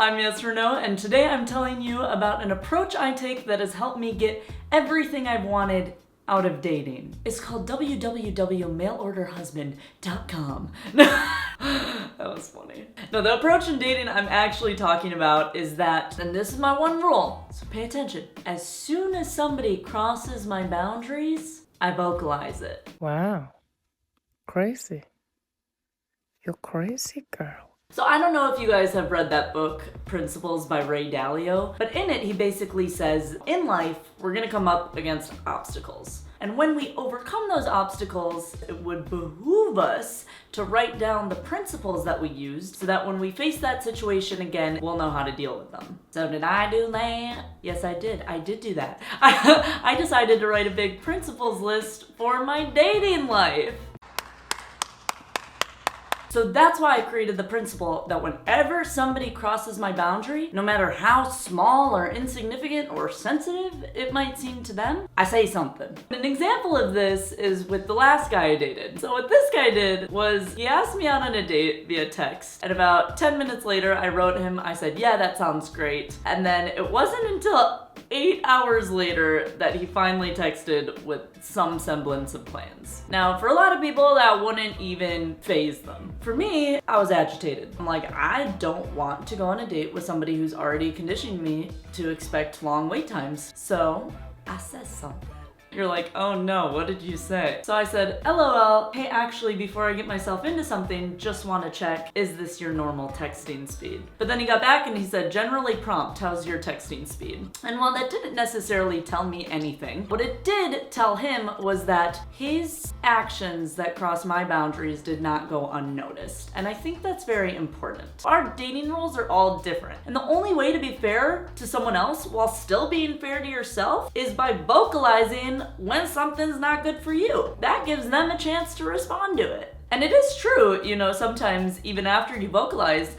I'm Yes or No, and today I'm telling you about an approach I take that has helped me get everything I've wanted out of dating. It's called www.mailorderhusband.com. That was funny. No, the approach in dating I'm actually talking about is that, and this is my one rule, so pay attention. As soon as somebody crosses my boundaries, I vocalize it. Wow. Crazy. You're crazy, girl. So I don't know if you guys have read that book, Principles by Ray Dalio, but in it he basically says, in life, we're gonna come up against obstacles. And when we overcome those obstacles, it would behoove us to write down the principles that we used so that when we face that situation again, we'll know how to deal with them. So did I do that? Yes, I did. I did do that. I decided to write a big principles list for my dating life. So that's why I created the principle that whenever somebody crosses my boundary, no matter how small or insignificant or sensitive it might seem to them, I say something. An example of this is with the last guy I dated. So what this guy did was he asked me out on a date via text, and about 10 minutes later I wrote him, I said, yeah, that sounds great. And then it wasn't until 8 hours later that he finally texted with some semblance of plans. Now, for a lot of people, that wouldn't even faze them. For me, I was agitated. I'm like, I don't want to go on a date with somebody who's already conditioning me to expect long wait times. So I said something. You're like, oh no, what did you say? So I said, LOL, hey, actually, before I get myself into something, just want to check, is this your normal texting speed? But then he got back and he said, generally prompt, how's your texting speed? And while that didn't necessarily tell me anything, what it did tell him was that his actions that crossed my boundaries did not go unnoticed. And I think that's very important. Our dating rules are all different. And the only way to be fair to someone else while still being fair to yourself is by vocalizing when something's not good for you. That gives them a chance to respond to it. And it is true, you know, sometimes even after you vocalize,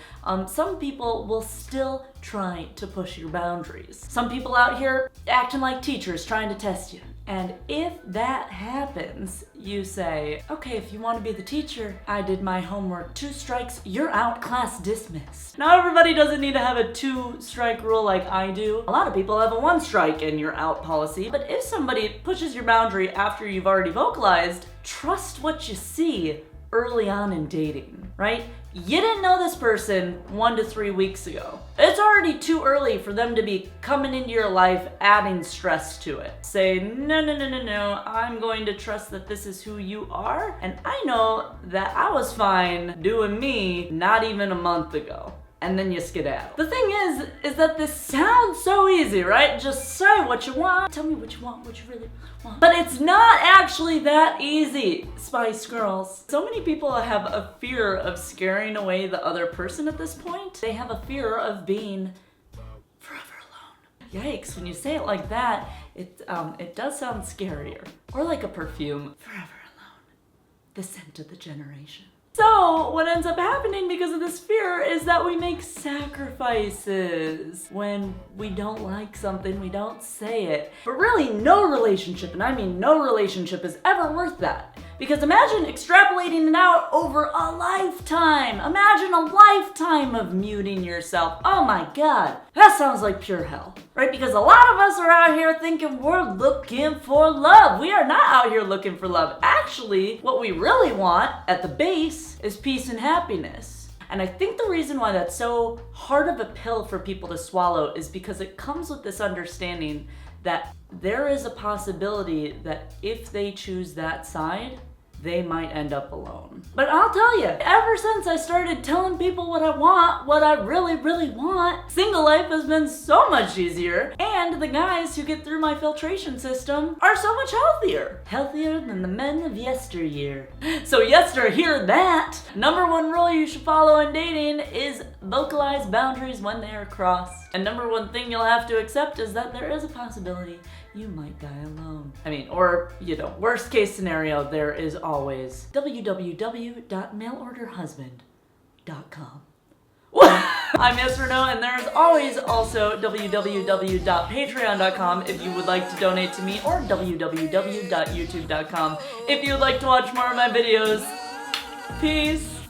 some people will still try to push your boundaries. Some people out here acting like teachers trying to test you. And if that happens, you say, okay, if you want to be the teacher, I did my homework. 2 strikes, you're out, class dismissed. Now everybody doesn't need to have a 2-strike rule like I do. A lot of people have a 1-strike and you're out policy. But if somebody pushes your boundary after you've already vocalized, trust what you see early on in dating, right? You didn't know this person 1 to 3 weeks ago. It's already too early for them to be coming into your life adding stress to it. Say, no, I'm going to trust that this is who you are. And I know that I was fine doing me not even a month ago. And then you skedaddle. The thing is that this sounds so easy, right? Just say what you want. Tell me what you want, what you really want. But it's not actually that easy, Spice Girls. So many people have a fear of scaring away the other person at this point. They have a fear of being forever alone. Yikes, when you say it like that, it does sound scarier. Or like a perfume, forever alone. The scent of the generation. So what ends up happening because of this fear is that we make sacrifices. When we don't like something, we don't say it. But really, no relationship, and I mean no relationship, is ever worth that. Because imagine extrapolating it out over a lifetime. Imagine a lifetime of muting yourself. Oh my God, that sounds like pure hell, right? Because a lot of us are out here thinking we're looking for love. We are not out here looking for love. Actually, what we really want at the base is peace and happiness. And I think the reason why that's so hard of a pill for people to swallow is because it comes with this understanding that there is a possibility that if they choose that side, they might end up alone. But I'll tell you, ever since I started telling people what I want, what I really want, single life has been so much easier, and the guys who get through my filtration system are so much healthier. Healthier than the men of yesteryear. So hear that. Number 1 rule you should follow in dating is vocalize boundaries when they are crossed. And number 1 thing you'll have to accept is that there is a possibility you might die alone. I mean, or, you know, worst case scenario, there is always www.mailorderhusband.com. I'm Yes or No, and there's always also www.patreon.com if you would like to donate to me, or www.youtube.com if you would like to watch more of my videos. Peace.